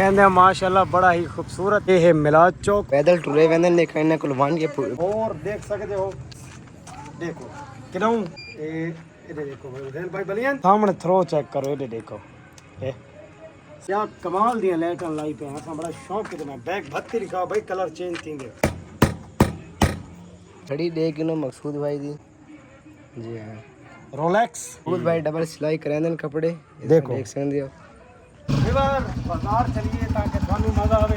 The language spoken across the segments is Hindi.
कहते माशाल्लाह बड़ा ही खूबसूरत ये है मिलाद चौक। पैदल टुरे वेंदे ने कहने कुलवान के और देख सकते हो, देखो किनों ये देखो भाई बलियन सामने थ्रो चेक करो, ये देखो ए क्या कमाल दियां लाइटां लाई पे हैं। बड़ा शौक के मैं बैग भत्ती लिखा भाई कलर चेंज थींगे। घड़ी देख किनो मकसूद भाई दी जी हां रोलेक्स मकसूद भाई डबल सिलाई करांदे कपड़े देखो देख सकते हो। बाजार चलिए ताकि थानू मजा आवे।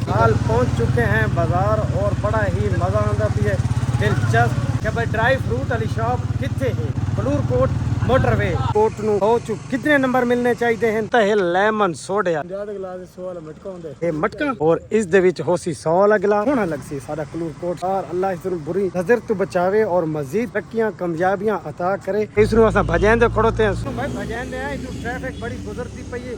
साल पहुंच चुके हैं बाजार और बड़ा ही मजा आंदा पिए दिलचस्प कि भाई ड्राई फ्रूट वाली शॉप किथे है। कलूरकोट मोटरवे कोट नु हो चुक कितने नंबर मिलने चाहिए हैं तो है लेमन सोडा ज्यादा गिलास 100 वाला मटका हुंदे ये मटका और इस दे विच होसी 100 वाला गिलास होना लगसी साडा कलूरकोट। और अल्लाह इस बुरी नजर तो बचावे और मजीद तरक्कियां कामयाबियां अता करे। इस नु असा भजन दे खड़ोते हैं भाई भजन दे है इस ट्रैफिक बड़ी गुजरती पई है।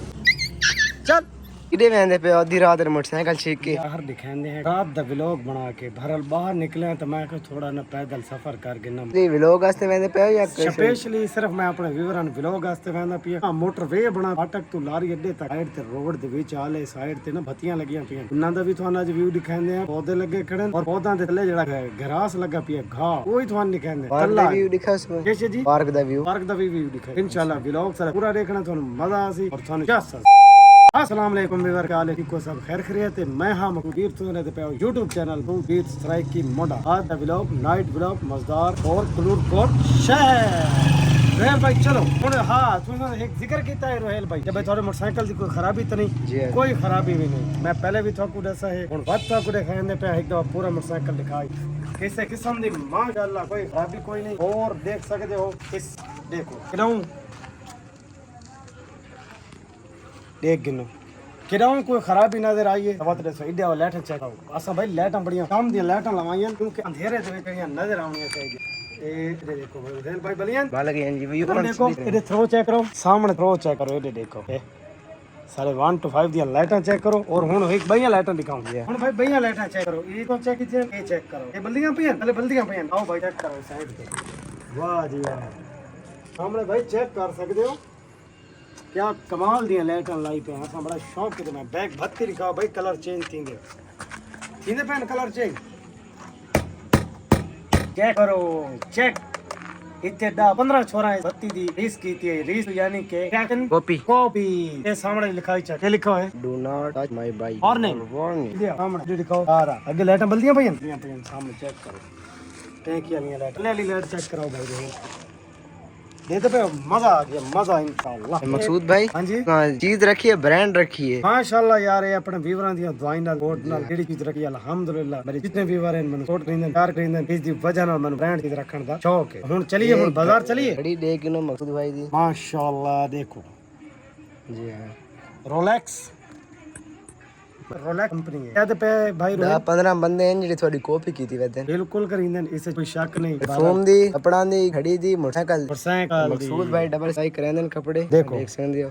चल इधे वेंदे पे आधी रात मोटरसाइकिल छीक के बाहर दिखांदे हैं रात दा व्लॉग बना के भरल बाहर निकले तो मैं को थोड़ा ना पैदल सफर करके ना ये व्लॉग वास्ते वेंदे पे या स्पेशली सिर्फ मैं अपने विवरण व्लॉग वास्ते वेंदा पिया। हां मोटरवे बना फाटक तो लारी अड्डे तक साइड ते रोड दे विच आले साइड ते ना बत्तियां लगियां पियां उन्हां दा भी थाना आज व्यू दिखांदे हैं। पौधे लगे खड़े और पौधां दे थल्ले जेड़ा घास लगा पिया घा कोई थान दिखांदे कल्ला व्यू दिखा उसमें कैसे जी पार्क दा व्यू भी व्यू दिखा इंशाल्लाह व्लॉग सारा पूरा देखना थानू मजा आसी और थानू क्या अस्सलाम वालेकुम व्यूअर का हाल को सब खैर खैरियत है। मैं हां मकबूर तो पे YouTube चैनल को बीर सराय की मोड़ा आज दा व्लॉग नाइट व्लॉग मजेदार और कलूरकोट शहर। रोहेल भाई चलो हुन हां तुसा एक जिक्र कीता है रोहेल भाई जब थोड़े मोटरसाइकिल की कोई खराबी तो नहीं कोई खराबी भी नहीं। मैं पहले भी थाकू दसा है हुन बात थाकू दिखाने पे एक दफा पूरा मोटरसाइकिल दिखाई कैसे किस्म दी माशाल्लाह कोई खराबी कोई नहीं। और देख सकते हो इस देखो किनाऊ देख गिनो किराऊं कोई खराबी नजर आई है बात दसो इडे लाइट चेक करो असा भाई लाइटां बढ़िया काम दी लाइटां लगाईयां क्योंकि अंधेरे दे विच नजर आउणी चाहिए। ए देखो रोहेल भाई बलियन बालक एन जी व्यू देखो इधर थ्रो चेक करो सामने थ्रो चेक करो ये देखो ए सारे 1 to 5 दी लाइटां चेक करो और हुन एक बढ़िया लाइटां दिखाऊंगी हुन भाई बढ़िया लाइटां चेक करो ये तो चेक कीजिए ये चेक करो ये बल्दियां पियन पहले बल्दियां पियन आओ भाई चेक करो साइड पे वाह जी वाह सामने भाई चेक कर सकते हो क्या कमाल दियां लाइटां लाई पे हैं। बड़ा शौक के मैं बैग भत्ती लिखा भाई कलर चेंज थींदे पैन कलर चेंज चेक करो चेक इतने 15 छोरा बत्ती दी रीस की थी रीस यानी के कॉपी कॉपी ये सामने लिखा है क्या लिखा है do not touch my bike warning ये सामने लिखा आ रहा आगे लाइटां बल्दियां भैया सामने चेक करो टैंकी वाली लाइट ले लाइट चेक कराओ भाई ये तो पे मजा आ गया मजा इंशाल्लाह। मकसूद भाई हां जी चीज रखी है ब्रांड रखी है माशाल्लाह यार ये अपने व्यूअरां दी दुआई नाल कोट नाल जेडी चीज रखी अल्हम्दुलिल्लाह मेरे जितने व्यूअर हैं मैंने कोट खरीदन प्यार खरीदन इस दी वजह नाल मैंने ब्रांड चीज रखण दा शौक है। हुन चलिए हुन बाजार चलिए घड़ी देख किनो मकसूद भाई दी माशाल्लाह देखो जी हां रोलेक्स कंपनी है याद पे भाई 15 बंदे हैं जेडी थोड़ी कॉपी कीती वेदे बिल्कुल करींदन इसे कोई शक नहीं। फोम दी कपड़ा दी घड़ी दी मोटरसाइकिल मकसूद भाई डबल सिलाई करांदन कपड़े देखो देख सकते हो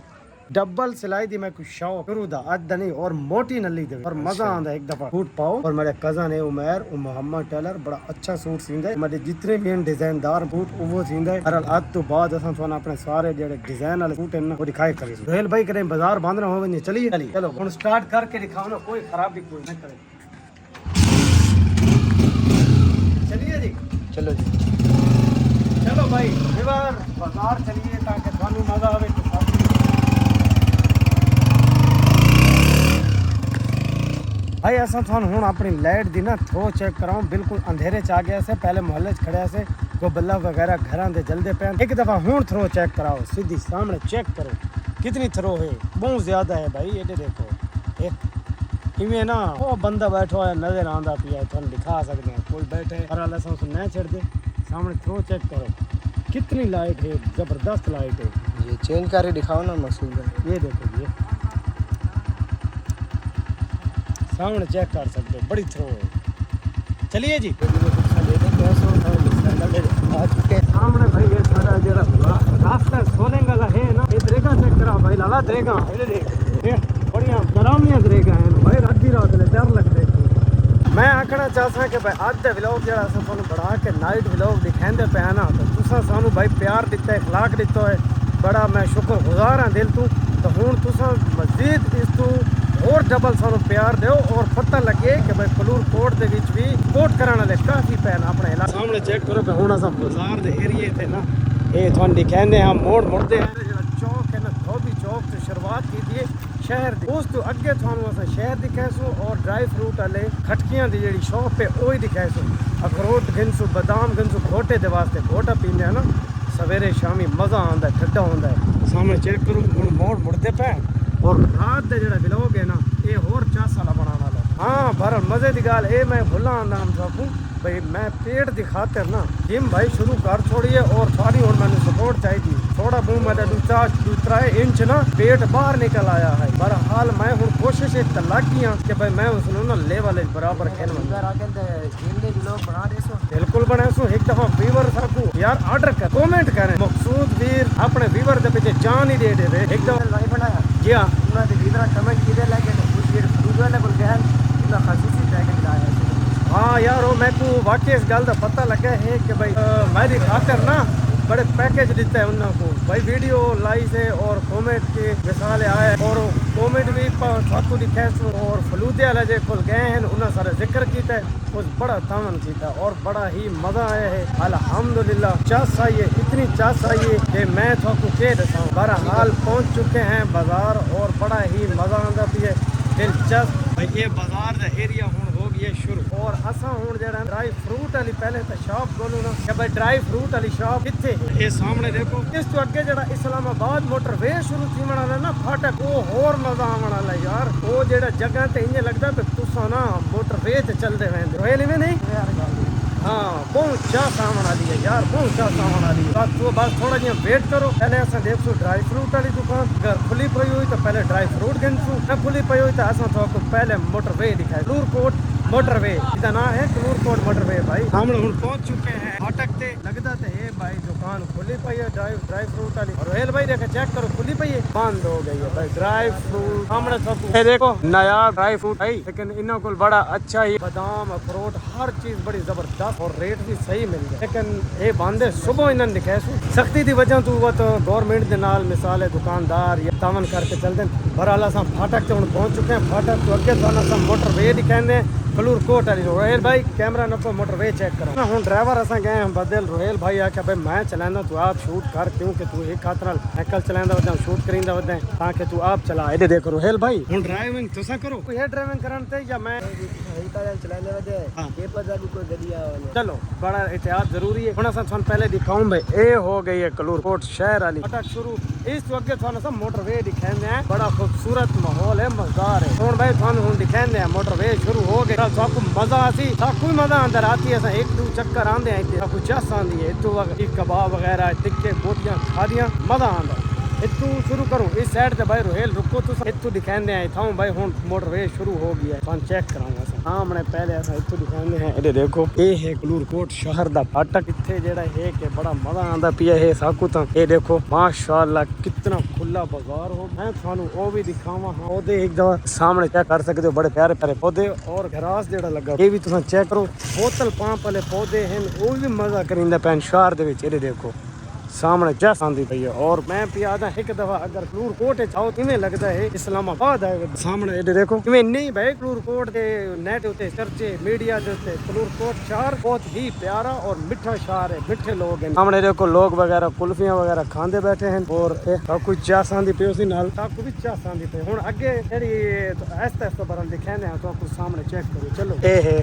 डबल सिलाई दी मैं कुछ शौक शुरू दा अद नहीं और मोटी नली दे और मजा आंदा एक दफा सूट पाओ। और मेरे कजन है उमर मोहम्मद टेलर बड़ा अच्छा सूट सींदा है मेरे जितने भी डिजाइनदार सूट वो सींदा है। और आज तो बाद असा थोना अपने सारे जेडे डिजाइन वाले सूट हैं ना वो दिखाई करे रोहेल भाई करें बाजार बंद ना होवे चलिए चलो हुन स्टार्ट करके दिखाओ ना कोई खराबी कोई ना करे चलिए जी चलो जी चलो भाई बाजार चलिए ताकि थानू मजा आवे। भाई असा थानू हुन अपनी लाइट दी ना थ्रो चेक कराऊं बिल्कुल अंधेरे च आ गया से पहले मोहल्ले च खड़े से को बल्ला वगैरह घरां दे जल्दे पे एक दफा हुन थ्रो चेक कराओ सीधी सामने चेक करो कितनी थ्रो है बहुत ज्यादा है भाई ये देखो इवें ना वो बंदा बैठा है नजर आंदा पिया थानू दिखा सकते हैं कोई बैठे और अल्लाह से न छेड़ दे सामने थ्रो चेक करो कितनी लाइट है जबरदस्त लाइट है। ये चेंज करके दिखाओ ना मकसूद भाई ये देखो ये सामने चेक कर सकते हो बड़ी थ्रो है। चलिए जी सामने भाई ये सारा जरा रास्ता सोने वाला है ना ये दरेगा चेक करा भाई लाला दरेगा ये बढ़िया डरावनी दरेगा है भाई रात रात ले डर लगते मैं आखना चाहता कि भाई आज दा व्लॉग जरा अस तुहानू बढ़ा के नाइट व्लॉग दिखांदे पे ना तो तुसा सानू भाई प्यार दिता है इखलाक दिता है बड़ा मैं शुक्रगुजार हां दिल तो हुन तुसा मस्जिद डबल सानू प्यार दो और पता लगे कि भाई कलूर कोट दे विच भी कोट कराने वाले काफी पैन अपने इलाके सामने चेक करो पे हुण असां बाजार दे एरिए थे ना ये तुहानू दिखांदे हम मोड़ मुड़दे हैं जेड़ा चौक है ना धोबी चौक से शुरुआत कीजिए शहर दी उस तो अगे थानू असां शहर दिखासू और ड्राई फ्रूट वाले खटकियां दी जेड़ी शॉप है ओही दिखासू अखरोट गिनसू बादाम गिनसू घोटे दे वास्ते घोटा पींदे हैं ना सवेरे शामी मजा आंदा है ठंडा होंदा है सामने चेक करो हुण मोड़ मुड़दे पे और रात दे जेड़ा व्लॉग है ना ये होर 4 साल बनाने वाला हाँ पर मजे दी गाल ए मैं भुला आंदा हम सबको भाई मैं पेट दी खातिर ना जिम भाई शुरू कर छोड़िए और सारी और मैंने सपोर्ट चाहिए थोड़ा मुंह में दूसरा इंच ना पेट बाहर निकल आया है बहरहाल मैं हूँ कोशिश लगी हाँ कि भाई मैं उसनों ना लेवल बराबर खेल बिल्कुल बने सो एक दफा वीवर साकू यार ऑर्डर कर कमेंट करें मकसूद वीर अपने वीवर दे पीछे जान ही दे दे एक दफा लाइव बनाया जी हाँ उन्होंने वीवर कमेंट किए लगे उस वीर दूसरे ने बोल गया इतना खसूसी पैकेट लाया हाँ यार वो मैं को वाकई इस गल का पता लगा है कि भाई मेरी खातर ना बड़े पैकेज देता है उन्होंने को भाई वीडियो लाई से और कॉमेंट के मिसाल आए और कॉमेंट भी साकू दिखे और फलूदे वाले जो खुल गए हैं उन्होंने सारा जिक्र किया है उस बड़ा तावन किया और बड़ा ही मजा आया है अल्हम्दुलिल्लाह चस आई है इतनी चस आई है कि मैं थोड़ा के दसा बहरहाल पहुंच चुके हैं बाजार और बड़ा ही मजा आंदा भी है दिलचस्प भाई ये बाजार का एरिया हूँ हो गया शुरू और असा हूँ जरा ड्राई फ्रूट वाली पहले तो शॉप बोलू ना कि भाई ड्राई फ्रूट वाली शॉप कितने ये सामने देखो इस तो अगे जरा इस्लामाबाद मोटरवे शुरू थी वाला ना फाटक वो होर मजा आने वाला यार वो जेड़ा जगह ते इंज लगता है तुसा ना मोटरवे ते चलते रहंदे रोयल में नहीं हाँ बहुत चाह सामान वाली है यार बहुत चाह सामान वाली है तो बस थोड़ा जिहा वेट करो पहले असां देखो ड्राई फ्रूट वाली दुकान अगर खुली पई हुई तो पहले ड्राई फ्रूट गिनसू न खुली पई हुई तो असां तो पहले मोटरवे दिखाए कलूरकोट मोटरवे इसका नाम है कलूरकोट मोटरवे भाई हम लोग पहुंच चुके हैं फाटक ते लगता तो है भाई दुकान खुली पई है ड्राई फ्रूट वाली और रोयल भाई देखो चेक करो खुली पई है बंद हो गई है भाई ड्राई फ्रूट हमने सब देखो नया ड्राई फ्रूट है लेकिन इन्हों को बड़ा अच्छा ही बादाम अखरोट हर चीज बड़ी जबरदस्त और रेट भी सही मिल गया लेकिन ये बंद है सुबह इन्होंने दिखाया सख्ती की वजह तो वो तो गवर्नमेंट के नाल मिसाल है दुकानदार या तावन करके चलते हैं बहरहाल असां फाटक से हम पहुंच चुके हैं फाटक तो अगे तो मोटरवे दिखाते हैं कलूरकोट वाली रोहेल भाई कैमरा नको मोटरवे चेक करो ना हूँ ड्राइवर असां गए हम बदल रोहेल भाई आख्या भाई मैं चलाना तू आप शूट कर क्योंकि तू एक हाथ नाल साइकिल चलांदा वदा शूट करींदा वदा ताकि तू आप चला इधर देखो रोहेल भाई हूँ ड्राइविंग तुसा करो कोई है ड्राइविंग करन ते या मैं चलाने वदे के पता भी कोई गड्डी आवे चलो बड़ा एहतियात जरूरी है हुन असां थान पहले दिखाऊं भाई ए हो गई है कलूरकोट शहर वाली फटक शुरू इस तो अगे थान सब मोटरवे दिखांदे हैं बड़ा खूबसूरत माहौल है मजेदार है हुन भाई थान हुन दिखांदे हैं मोटरवे शुरू हो गए सबको मजा आती सबको मजा अंदर आती है एक दो चक्कर आंदे हैं सबको चस आंदी है इतू कबाब वगैरह टिक्के बोटियां खा दियां मजा आंदा इतू शुरू करूं इस साइड से भाई रोहेल रुको तो इतू दिखांदे हैं था भाई हुन मोटरवे शुरू हो गया है चेक कराऊंगा हाँ मैंने पहले ऐसा इतू दिखांदे हैं इधर देखो ये है कलूरकोट शहर दा फाटक इत्थे जेड़ा है कि बड़ा मजा आंदा पिया है साकू तो ये देखो माशाल्लाह कितना खुला बाजार हो मैं थानू ओ भी दिखावा हाँ पौधे एक दफा सामने चेक कर सकते हो बड़े प्यारे प्यारे पौधे और घरास जेड़ा लगा ये भी तुम चेक करो बोतल पंप वाले पौधे हैं वो भी मजा करिंदा पैन शहर दे विच ये देखो सामने जस आंदी पई है और मैं पिया था एक दफा अगर कलूरकोट चाहो इवें लगता है इस्लामाबाद है सामने ये देखो इवें नहीं भाई कलूरकोट के नेट उते चर्चे मीडिया दे उते कलूरकोट शहर बहुत ही प्यारा और मिठा शहर है मिठे लोग हैं सामने देखो लोग वगैरह कुल्फियां वगैरह खांदे बैठे हैं और कुछ चास आंदी पई उसी नाल सबको भी चास आंदी पई हुन आगे जेडी ऐसे ऐसे बरन दिखाने हैं तो कुछ सामने चेक करो चलो ए है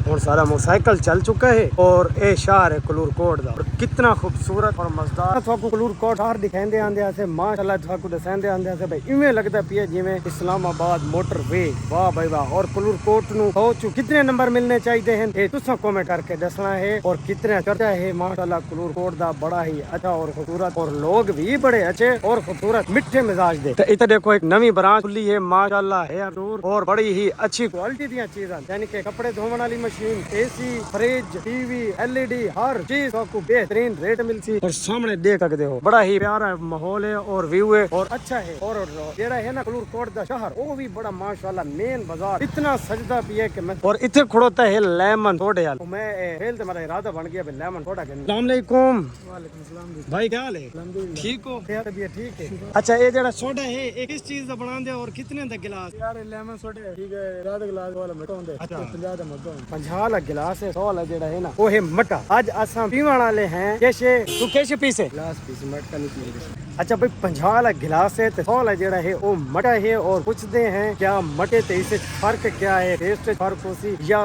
और सारा मोटरसाइकिल चल चुका है और ये शहर है कलूरकोट दा और कितना खूबसूरत और मजेदार थाको कलूरकोट शहर दिखांदे आंदे आसे माशाल्लाह थाको दसांदे आंदे आसे भाई इवें लगदा पिए जिवें इस्लामाबाद मोटरवे वाह भाई वाह और कलूरकोट नु पहुंच कितने नंबर मिलने चाहिए हैं ये तुसा कमेंट करके दसना है और कितने चर्चा है माशाल्लाह कलूरकोट दा बड़ा ही अच्छा और खूबसूरत और लोग भी बड़े अच्छे और खूबसूरत मिठे मिजाज दे तो इधर देखो एक नवी ब्रांच खुली है माशाल्लाह है और बड़ी ही अच्छी क्वालिटी दी चीज़ां यानी कि कपड़े धोने वाली machine, AC, fridge, TV, LED हर चीज आपको बेहतरीन रेट मिलती है। और सामने देख सकते हो बड़ा ही प्यारा माहौल है और व्यू है और अच्छा है। और जेड़ा है ना कलूरकोट दा शहर वो भी बड़ा माशाल्लाह मेन बाजार इतना सजदा पिए कि मैं और इथे खड़ोता है लेमन सोडा यार। मैं खेल ते मेरा इरादा बन गया लेमन सोडा के। अस्सलाम वालेकुम। वालेकुम सलाम भाई, क्या हाल है? ठीक हो? तबीयत ठीक है। अच्छा ये जेड़ा सोडा है ये किस चीज दा बनांदे और कितने दा गिलास? यार लेमन सोडा ठीक है, रात गिलास वाला मटा होंदे। अच्छा 50 दा मटा होंदा। 50 दा गिलास है, 100 ला जेड़ा है ना वो है मटा। आज असा पीवण वाले हैं कैसे तू कैसे पीसे गिलास पीसे मटका नहीं पीए। अच्छा भाई 50 ला गिलास है तो 100 ला जेड़ा है वो मटा है। और पूछते हैं क्या मटे ते इसे फर्क क्या है, टेस्ट फर्क होसी या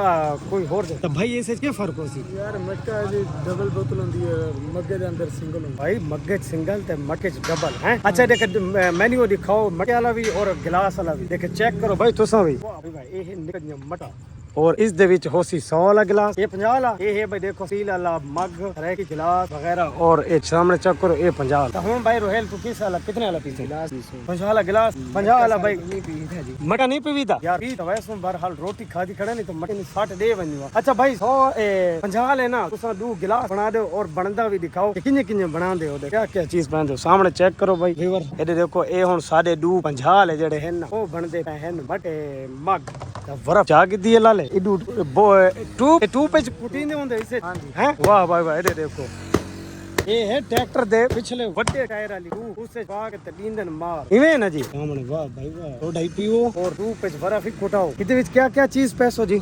कोई और? तो भाई इसे क्या फर्क होसी? यार मटका जी डबल बोतल होंदी है, मग्गे दे अंदर सिंगल होंदा। भाई मग्गे सिंगल ते मटके डबल हैं। अच्छा देख मेन्यू दिखाओ मटे वाला भी और गिलास वाला भी, देख चेक करो भाई तुसा भी। वाह भाई ये है निकल मटा और इस दे विच होसी 100 वाला गिलास, ये 50 वाला। ये है भाई देखो स्टील वाला मग, तरह की गिलास वगैरह। और ये सामने चेक करो ये 50 वाला। तो हम भाई रोहेल तू किस वाला कितने वाला पीते? गिलास 50 वाला गिलास 50 वाला भाई नहीं पीता जी। मटा नहीं पीता यार, पी तो वैसे बहरहाल रोटी खादी खड़े नहीं तो मटे नहीं 60 दे बनी। अच्छा भाई 50 वाले ना तुसा दो गिलास बना दो और बनदा भी दिखाओ कि किन्ने किन्ने बना दे हो, क्या क्या चीज बना दो। सामने चेक करो भाई व्यूअर, ये देखो ये हुन साडे 50 वाले जेडे हैं ना वो बनदे हैं बटे मग बर्फ जाग दी है लाले इडू टू पे पुटींदे होंदे इसे हैं। वाह भाई भाई देखो ये है ट्रैक्टर दे पिछले बड़े टायर वाली उससे पा के तडींदन मार इवे ना जी सामने। वाह भाई वाह, तो ढाई पियो और टू पे बर्फ ही कुटाओ। इदे विच क्या क्या चीज पैसो जी?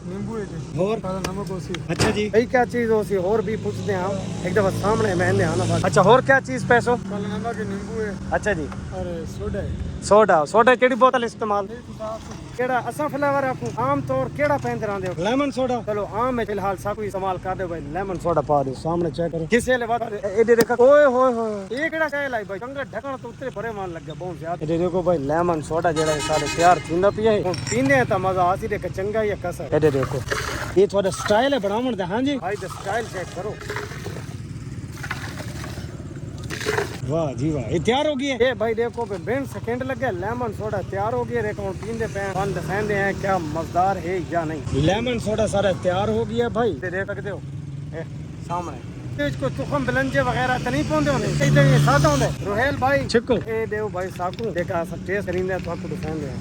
नींबू है जी और नमक होसी। अच्छा जी भाई क्या चीज होसी और भी पूछते हैं हम एक दफा सामने मैंने आना बात। अच्छा और क्या चीज पैसो? नमक नींबू है। अच्छा जी और सोडा है। सोडा केड़ी बोतल इस्तेमाल केड़ा असा फ्लेवर आपको आम तौर केड़ा पहनते रहंदे हो? Lemon soda. चलो आम में फिलहाल सब इस्तेमाल कर दे भाई, लेमन सोडा पा दो। सामने चेक करो किसे ले बात ए देखा ओए होए होए ये केड़ा चाय लाई भाई कंगा ढकण तो उतरे भरे मान लग गया बहुत ज्यादा। ये देखो भाई लेमन सोडा जेड़ा है सारे तैयार थींदा पिए है पीने ता मजा आसी देख चंगा या कसर। ये देखो ये थोड़ा स्टाइल है बनावण दे। हां जी भाई द स्टाइल चेक करो। वाह जी वाह ये तैयार हो गई है। ये भाई देखो 20 सेकंड लगे लेमन सोडा तैयार हो गया। देखो पींदे पे बंद फैंदे हैं क्या मजेदार है या नहीं। लेमन सोडा सारा तैयार हो गया भाई, देख सकते हो सामने। इसको तुखम बिलंजे वगैरह तो नहीं पौंदे होंदे, इधर ये सादा होंदे। रोहेल भाई छिको ए देव भाई साकू देखा सब टेस्ट करिंदे तो आपको दिखाएंगे।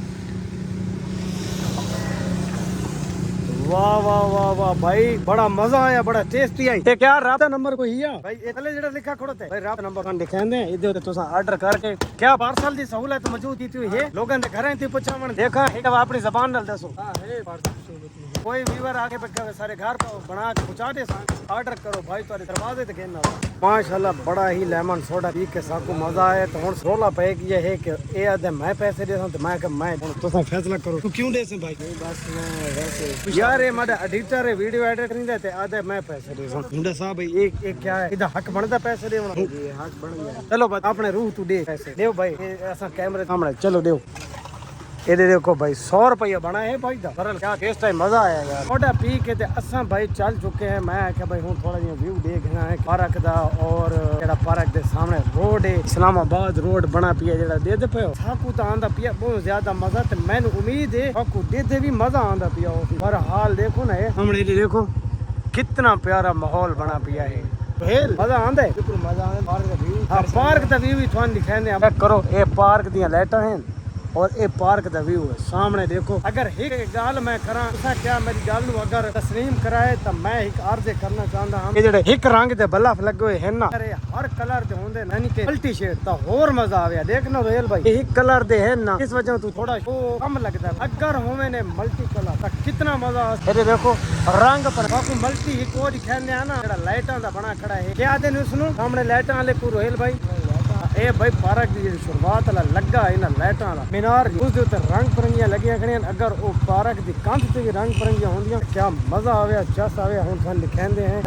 वाह वाह वाह वाह भाई बड़ा मजा आया, बड़ा टेस्टी आई। ये क्या रात नंबर कोई है भाई ये थले जेड़ा लिखा खड़ोते भाई रात नंबर दिखांदे इदे ते तुसा ऑर्डर करके क्या पार्सल दी सहूलत मौजूद थी है लोगन दे घरें थी पहुंचावण। देखा एक अपनी जुबान नाल दसो हां है पार्सल कोई व्यूअर आके सारे घर पर बना के पहुंचा दे ऑर्डर करो भाई तुम्हारे दरवाजे ते कहना। माशाल्लाह बड़ा ही लेमन सोडा पी के साकू मजा आया। तो हुन रोला पे ये है कि ए आदे मैं पैसे दे तो मैं तुसा फैसला करो तू क्यों दे से भाई? बस मैं वैसे यार ये माडा एडिटर है वीडियो एडिट करिंदा ते आदे मैं पैसे दे मुंडा साहब भाई एक क्या है इदा हक बनदा पैसे देवना जी हक बन गया। चलो बस अपने रूह तू दे पैसे देव भाई ऐसा कैमरे सामने चलो देव। ये देखो भाई 100 रुपया बना है भाई दा सरल क्या टेस्ट है मजा आया यार। सोडा पी के ते असा भाई चल चुके हैं। मैं क्या भाई हूं थोड़ा जिहा व्यू देखना है पार्क दा और जेड़ा पार्क दे सामने रोड है इस्लामाबाद रोड बना पिया जेड़ा दे दे पियो साकू ता आंदा पिया बहुत ज्यादा मजा। ते मैंने उम्मीद है साकू दे भी मजा आंदा पिया पर हाल देखो ना ये हमने देखो कितना प्यारा माहौल बना पिया है। भेल मजा आंदा है बिल्कुल मजा आंदा पार्क दा व्यू। हां पार्क दा व्यू भी थान दिखाने चेक करो ये पार्क दी लाइटां हैं और ये पार्क दा व्यू है सामने देखो। अगर एक गाल मैं करा क्या मेरी गाल नु अगर तस्लीम कराए तो मैं एक अर्ज करना चाहता हूं ये जेडे एक रंग दे बल्ब लगे हुए हैं ना अरे हर कलर दे होंदे यानी कि मल्टी शेड ता और मजा आवे देखना रोयल भाई एक कलर दे है ना इस वजह तू थोड़ा कम लगदा है। अगर होवे ने मल्टी कलर ता कितना मजा आ। अरे देखो रंग पर बाकी मल्टी एक और दिखाने ना जेड़ा लाइटां दा बना खड़ा है क्या दिन उसनु सामने लाइटां वाले को रोयल भाई ए भाई पार्क की शुरुआत लगा है ना लाइटां वाला मीनार उस दे उत्ते रंग बिरंगियां लगियां खड़ियां। अगर वो पार्क दी कंध ते भी रंग बिरंगियां होंदियां क्या मजा आवे जस आवे हुन सन लिखांदे हैं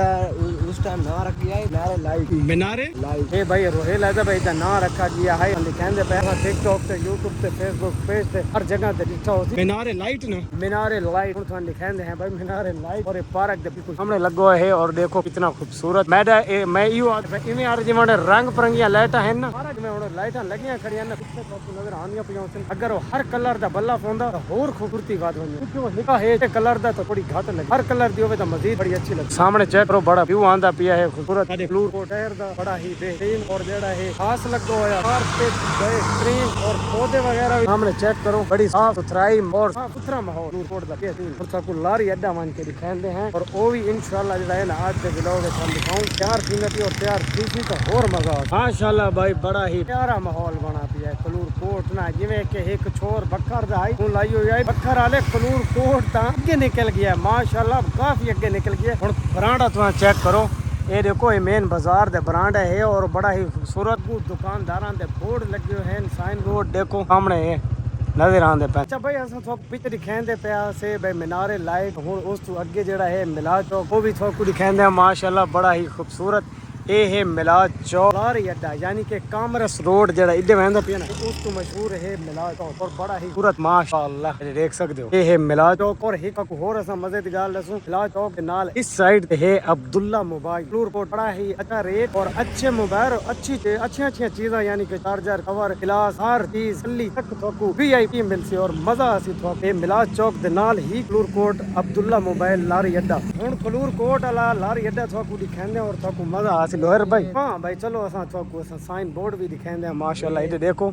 उस टाइम ना रखी है मीनारे लाइट मीनारे लाइट ए भाई रोहेल है भाई दा ना रखा गया है लिखंदे पे टिकटॉक ते यूट्यूब ते फेसबुक पेज ते हर जगह ते लिखा होती मीनारे लाइट ना मीनारे लाइट तो लिखंदे हैं भाई मीनारे लाइट और ये पार्क दे बिल्कुल सामने लगो है और देखो कितना खूबसूरत मैं यू इमे यार जिवें रंग परंगियां लाइटां हैं ना पार्क में और लाइटां लगियां खड़ियां ना कितने तो नजर आंदियां पियां अगर वो हर कलर दा बल्ला पोंदा तो और खूबसूरती बात होनी क्योंकि वो लिखा है कलर दा तो थोड़ी घाट लगे हर कलर दी होवे तो मजीद बड़ी अच्छी लगे सामने चेक करो बड़ा व्यू आंदा पिया है खूबसूरत ब्लू शहर दा बड़ा ही बेहतरीन और जेड़ा है खास लगो होया कारपेट बेहतरीन और पौधे वगैरह सामने चेक करो बड़ी साफ सुथराई और साफ सुथरा माहौल नूरकोट दा बेहतरीन और सबको लारी अड्डा मान के दिखाते हैं और वो भी इंशाल्लाह जेड़ा है ना आज के व्लॉग में हम दिखाऊं तैयार कीमती और तैयार चीज़ी तो और मजा माशाल्लाह भाई बड़ा ही प्यारा माहौल बना पिया है कलूर कोट ना जिवें के एक छोर बखर दा आई हूं लाई हुई है बखर वाले कलूर कोट ता अगे निकल गया माशाल्लाह काफी अगे निकल गया हुन बरांडा तुहां चेक करो ये देखो ये मेन बाजार दे बरांडा है और बड़ा ही खूबसूरत दुकानदारां दे बोर्ड लगे हुए हैं साइन बोर्ड देखो सामने है नजर आंदे पे अच्छा भाई असां थोक पिच दिखांदे पिया से भाई मीनारे लाइट हुन उस तो अगे जेड़ा है मिलाद चौक वो भी थोक दिखांदे माशाल्लाह बड़ा ही खूबसूरत ये है मिलाद चौक लारी अड्डा यानी कि कामरस रोड जेड़ा इधे वंदा पिया ना उस तो मशहूर है मिलाद चौक और बड़ा ही खूबसूरत माशाल्लाह देख सकते हो ये है मिलाद चौक और एक होर असां मजे दी गल दसूं मिलाद चौक के नाल इस साइड है अब्दुल्ला मोबाइल नूरकोट बड़ा ही अच्छा रेट और अच्छे मोबाइल और अच्छी चीज़ें यानी कि चार्जर कवर गिलास हर चीज सल्ली तक थोकू VIP मिलसी और मजा आसी थोक ये मिलाद चौक दे नाल ही नूरकोट अब्दुल्ला मोबाइल लारी अड्डा हुन नूरकोट वाला लारी अड्डा थोकू दिखांदे और थोकू मजा आसी लोहर भाई हाँ भाई चलो असा थोकू असा साइन बोर्ड भी दिखांदे माशाल्लाह ये देखो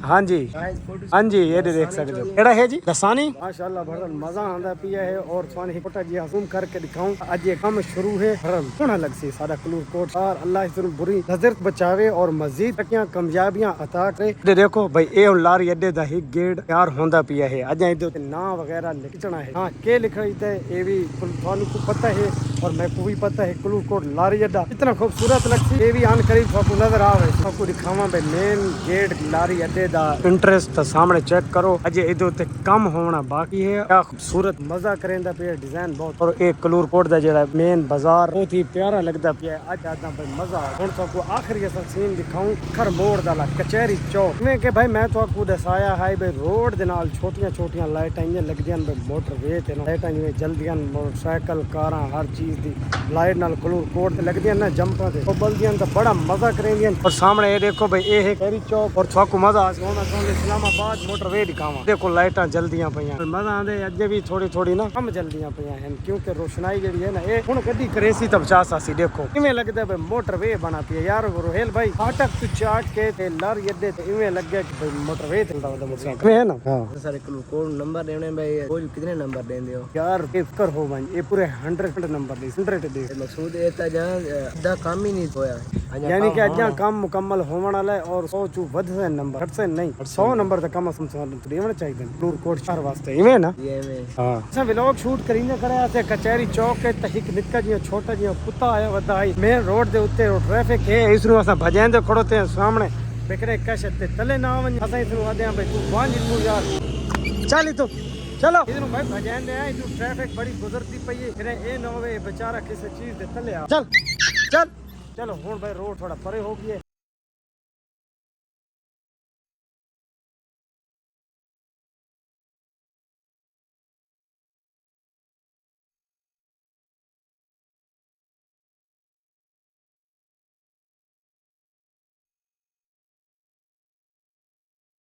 हाँ जी हाँ जी ये देख सकते हो केड़ा है जी दसानी माशाल्लाह बड़ा मजा आंदा पिया है और थाने ही कोटा जी जूम करके दिखाऊं आज ये काम शुरू है सोना लग सी सारा कलूर कोट और अल्लाह इस बुरी नजर बचावे और मजीद तकियां कामयाबियां अता करे ये देखो भाई ए लारी अड्डे दा ही गेट तैयार होंदा पिया है अज इदे ते ना वगैरह लिखना है हां के लिखा इते ए भी थानू को पता है और मैं को भी पता है कलूर कोट लारी अड्डा इतना खूबसूरत लगती ये भी आन करीब आपको नजर आवे आपको दिखावा भाई मेन गेट लारी अड्डे दा इंटरेस्ट तो सामने चेक करो अजे इधर ते कम होना बाकी है क्या खूबसूरत मजा करेंदा पे डिजाइन बहुत और एक कलूर कोट दा जेड़ा मेन बाजार बहुत ही प्यारा लगदा पिया अज आदा भाई मजा हुन तो आपको आखिरी असा सीन दिखाऊं खर मोड़ दा कचहरी चौक में के भाई मैं तो आपको दसाया है भाई रोड दे नाल छोटियां लाइटां इंज लगदियां मोटर वे ते लाइटां जिवें जल्दियां मोटरसाइकिल कारां हर चीज दी लाइट नाल कलूर कोट ते लगदियां ना जंपां ते ओ बल्दियां तो बड़ा मजा करेंदियां और सामने ये देखो भाई ये है कैरी चौक और थोकू मजा आ सोना इस्लामाबाद मोटरवे दिखावा देखो लाइटां जल्दियां पईयां मजा आंदे अजे भी थोड़ी ना कम जल्दियां पईयां हैं क्योंकि रोशनाई जेडी है ना ये हुन गड्डी करेसी तब चासासी देखो किवें लगदा भाई मोटरवे बना पिया यार रोहेल भाई फाटक तू चाट के ते लर यदे ते इवें लगे कि भाई मोटरवे चलदा होदा मोटरसाइकिल है ना हां सारे कोड नंबर देने भाई कोई कितने नंबर देंदे हो यार फिकर हो भाई ये पूरे 100 नंबर दे 100 दे मकसूद है ता जहां काम ही नहीं होया यानी कि अजा काम मुकम्मल होने वाला है और 100 चू वध से नंबर घट से नहीं 100 नंबर तक कम से कम देवना चाहिए दूर कोट शहर वास्ते इवें ना हां असा व्लॉग शूट करीने करया ते कचहरी चौक के तहिक निक्का जी छोटा जी कुत्ता आया वदा आई मेन रोड दे उत्ते ट्रैफिक है इसनु असा भजेंदे खड़ोते हैं सामने बेकरे कश ते तले ना वन असा इसनु आदे भाई तू वांज तू यार चल तो चलो इधर भाई भजेंदे हैं इधर ट्रैफिक बड़ी गुजरती पई है फिर ए न होवे बेचारा किसी चीज दे तले आ चल चलो हुन भाई रोड थोड़ा परे हो गई है